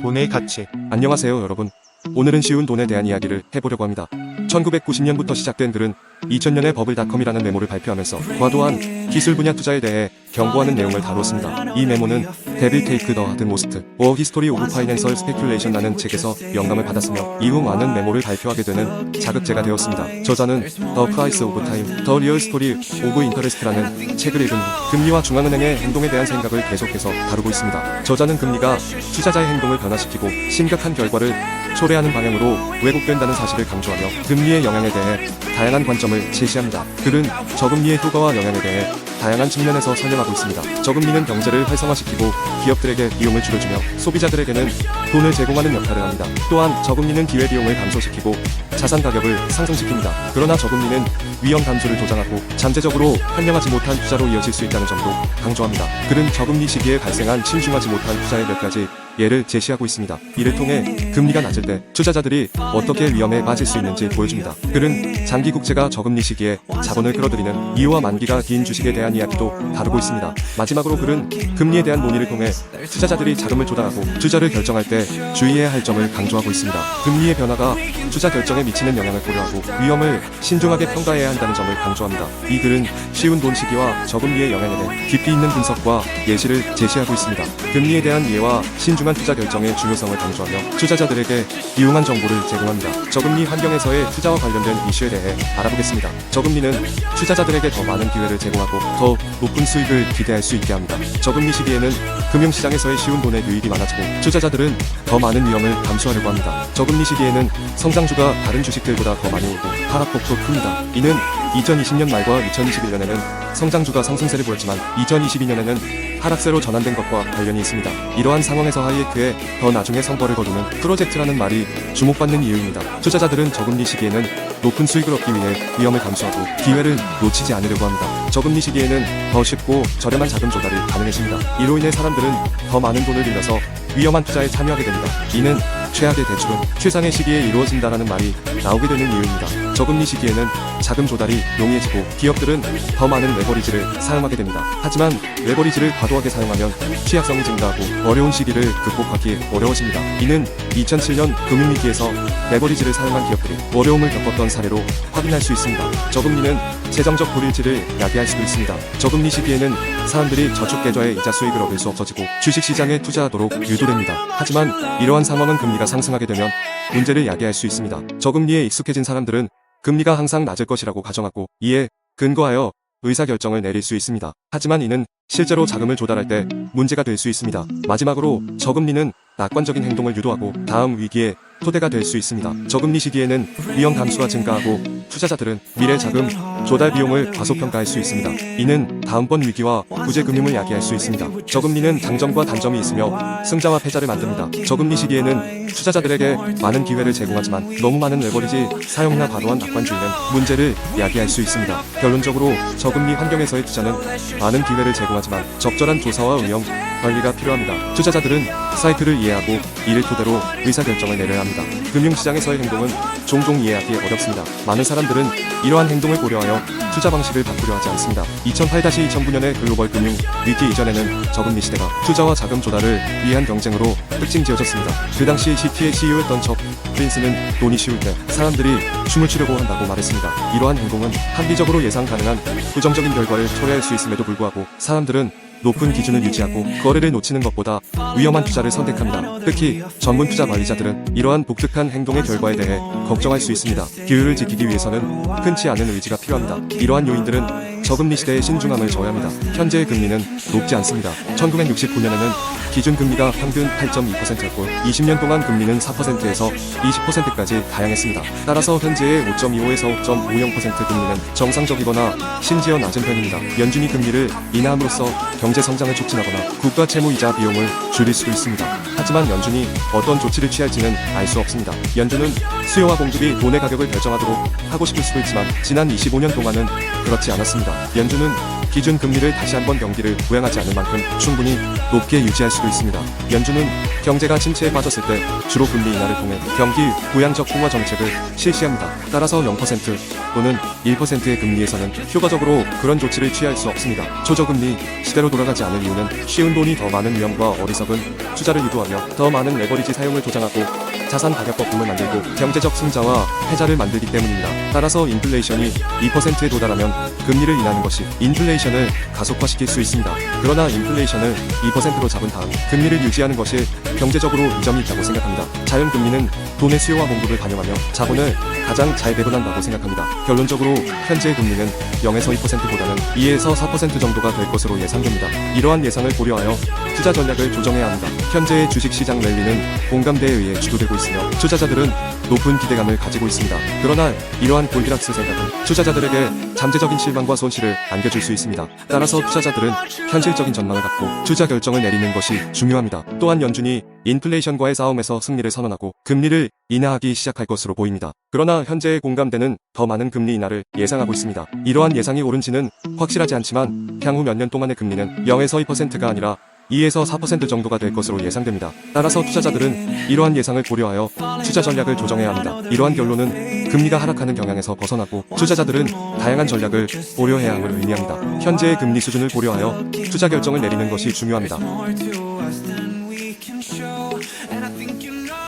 돈의 가치. 안녕하세요 여러분. 오늘은 쉬운 돈에 대한 이야기를 해보려고 합니다. 1990년부터 시작된 글은 2000년에 버블닷컴이라는 메모를 발표하면서 과도한 기술 분야 투자에 대해 경고하는 내용을 다루었습니다. 이 메모는 데빌 테이크 더 하드 모스트 워 히스토리 오브 파이낸셜 스페큘레이션라는 책에서 영감을 받았으며 이후 많은 메모를 발표하게 되는 자극제가 되었습니다. 저자는 더 프라이스 오브 타임, 더 리얼 스토리 오브 인터레스트라는 책을 읽은 후 금리와 중앙은행의 행동에 대한 생각을 계속해서 다루고 있습니다. 저자는 금리가 투자자의 행동을 변화시키고 심각한 결과를 초래하는 방향으로 왜곡된다는 사실을 강조하며 금리의 영향에 대해 다양한 관점을 제시합니다. 글은 저금리의 효과와 영향에 대해 다양한 측면에서 설명하고 있습니다. 저금리는 경제를 활성화시키고 기업들에게 비용을 줄여주며 소비자들에게는 돈을 제공하는 역할을 합니다. 또한 저금리는 기회비용을 감소시키고 자산 가격을 상승시킵니다. 그러나 저금리는 위험 감소를 조장하고 잠재적으로 현명하지 못한 투자로 이어질 수 있다는 점도 강조합니다. 글은 저금리 시기에 발생한 신중하지 못한 투자의 몇 가지 예를 제시하고 있습니다. 이를 통해 금리가 낮을 때 투자자들이 어떻게 위험에 빠질 수 있는지 보여줍니다. 글은 장기 국채가 저금리 시기에 자본을 끌어들이는 이유와 만기가 긴 주식에 대한 이야기도 다루고 있습니다. 마지막으로 글은 금리에 대한 논의를 통해 투자자들이 자금을 조달하고 투자를 결정할 때 주의해야 할 점을 강조하고 있습니다. 금리의 변화가 투자 결정에 미치는 영향을 고려하고 위험을 신중하게 평가해야 한다는 점을 강조합니다. 이 글은 쉬운 돈 시기와 저금리의 영향에 대해 깊이 있는 분석과 예시를 제시하고 있습니다. 금리에 대한 이해와 신중한 투자 결정의 중요성을 강조하며 투자자들에게 유용한 정보를 제공합니다. 저금리 환경에서의 투자와 관련된 이슈에 대해 알아보겠습니다. 저금리는 투자자들에게 더 많은 기회를 제공하고 더 높은 수익을 기대할 수 있게 합니다. 저금리 시기에는 금융시장에서의 쉬운 돈의 유입이 많아지고 투자자들은 더 많은 위험을 감수하려고 합니다. 저금리 시기에는 성장주가 다른 주식들보다 더 많이 오고 하락폭도 큽니다. 이는 2020년 말과 2021년에는 성장주가 상승세를 보였지만 2022년에는 하락세로 전환된 것과 관련이 있습니다. 이러한 상황에서 하이에크의 더 나중에 성과를 거두는 프로젝트라는 말이 주목받는 이유입니다. 투자자들은 저금리 시기에는 높은 수익을 얻기 위해 위험을 감수하고 기회를 놓치지 않으려고 합니다. 저금리 시기에는 더 쉽고 저렴한 자금 조달이 가능해집니다. 이로 인해 사람들은 더 많은 돈을 빌려서 위험한 투자에 참여하게 됩니다. 이는 최악의 대출은 최상의 시기에 이루어진다라는 말이 나오게 되는 이유입니다. 저금리 시기에는 자금 조달이 용이해지고 기업들은 더 많은 레버리지를 사용하게 됩니다. 하지만 레버리지를 과도하게 사용하면 취약성이 증가하고 어려운 시기를 극복하기 어려워집니다. 이는 2007년 금융위기에서 레버리지를 사용한 기업들이 어려움을 겪었던 사례로 확인할 수 있습니다. 저금리는 재정적 불일치를 야기할 수도 있습니다. 저금리 시기에는 사람들이 저축 계좌의 이자 수익을 얻을 수 없어지고 주식시장에 투자하도록 유도됩니다. 하지만 이러한 상황은 금리가 상승하게 되면 문제를 야기할 수 있습니다. 저금리에 익숙해진 사람들은 금리가 항상 낮을 것이라고 가정하고 이에 근거하여 의사결정을 내릴 수 있습니다. 하지만 이는 실제로 자금을 조달할 때 문제가 될 수 있습니다. 마지막으로 저금리는 낙관적인 행동을 유도하고 다음 위기에 토대가 될 수 있습니다. 저금리 시기에는 위험 감수가 증가하고 투자자들은 미래 자금 조달 비용을 과소평가할 수 있습니다. 이는 다음번 위기와 구제 금융을 야기할 수 있습니다. 저금리는 장점과 단점이 있으며 승자와 패자를 만듭니다. 저금리 시기에는 투자자들에게 많은 기회를 제공하지만 너무 많은 레버리지 사용이나 과도한 낙관주의는 문제를 야기할 수 있습니다. 결론적으로 저금리 환경에서의 투자는 많은 기회를 제공하지만 적절한 조사와 위험 관리가 필요합니다. 투자자들은 사이클을 이해하고 이를 토대로 의사결정을 내려야 합니다. 금융시장에서의 행동은 종종 이해하기 어렵습니다. 많은 사람들은 이러한 행동을 고려하여 투자 방식을 바꾸려 하지 않습니다. 2008-2009년의 글로벌 금융 위기 이전에는 저금리 시대가 투자와 자금 조달을 위한 경쟁으로 특징지어졌습니다. 그 당시 시티의 CEO였던 척 프린스는 돈이 쉬울 때 사람들이 춤을 추려고 한다고 말했습니다. 이러한 행동은 합리적으로 예상 가능한 부정적인 결과를 초래할 수 있음에도 불구하고 사람들은 높은 기준을 유지하고 거래를 놓치는 것보다 위험한 투자를 선택합니다. 특히 전문 투자 관리자들은 이러한 독특한 행동의 결과에 대해 걱정할 수 있습니다. 기율을 지키기 위해서는 흔치 않은 의지가 필요합니다. 이러한 요인들은 저금리 시대의 신중함을 저해합니다. 현재의 금리는 높지 않습니다. 1969년에는 기준금리가 평균 8.2%였고 20년 동안 금리는 4%에서 20%까지 다양했습니다. 따라서 현재의 5.25에서 5.50% 금리는 정상적이거나 심지어 낮은 편입니다. 연준이 금리를 인하함으로써 경제 성장을 촉진하거나 국가 채무이자 비용을 줄일 수도 있습니다. 하지만 연준이 어떤 조치를 취할지는 알 수 없습니다. 연준은 수요와 공급이 돈의 가격을 결정하도록 하고 싶을 수도 있지만 지난 25년 동안은 그렇지 않았습니다. 연준은 기준 금리를 다시 한번 경기를 부양하지 않을 만큼 충분히 높게 유지할 수도 있습니다. 연준은 경제가 침체에 빠졌을 때 주로 금리 인하를 통해 경기 부양적 풍화 정책을 실시합니다. 따라서 0% 또는 1%의 금리에서는 효과적으로 그런 조치를 취할 수 없습니다. 초저금리 시대로 돌아가지 않을 이유는 쉬운 돈이 더 많은 위험과 어리석은 투자를 유도하며 더 많은 레버리지 사용을 조장하고 자산 가격 거품을 만들고 경제적 승자와 패자를 만들기 때문입니다. 따라서 인플레이션이 2%에 도달하면 금리를 인하하는 것이 인플레이션을 가속화시킬 수 있습니다. 그러나 인플레이션을 2%로 잡은 다음 금리를 유지하는 것이 경제적으로 이점이 있다고 생각합니다. 자연금리는 돈의 수요와 공급을 반영하며 자본을 가장 잘 배분한다고 생각합니다. 결론적으로 현재 금리는 0에서 2%보다는 2에서 4% 정도가 될 것으로 예상됩니다. 이러한 예상을 고려하여 투자 전략을 조정해야 합니다. 현재의 주식시장 랠리는 공감대에 의해 주도되고 있으며 투자자들은 높은 기대감을 가지고 있습니다. 그러나 이러한 골디락스 생각은 투자자들에게 잠재적인 실망과 손실을 안겨줄 수 있습니다. 따라서 투자자들은 현실적인 전망을 갖고 투자 결정을 내리는 것이 중요합니다. 또한 연준이 인플레이션과의 싸움에서 승리를 선언하고 금리를 인하하기 시작할 것으로 보입니다. 그러나 현재의 공감대는 더 많은 금리 인하를 예상하고 있습니다. 이러한 예상이 옳은지는 확실하지 않지만 향후 몇 년 동안의 금리는 0에서 2%가 아니라 2에서 4% 정도가 될 것으로 예상됩니다. 따라서 투자자들은 이러한 예상을 고려하여 투자 전략을 조정해야 합니다. 이러한 결론은 금리가 하락하는 경향에서 벗어나고 투자자들은 다양한 전략을 고려해야 함을 의미합니다. 현재의 금리 수준을 고려하여 투자 결정을 내리는 것이 중요합니다.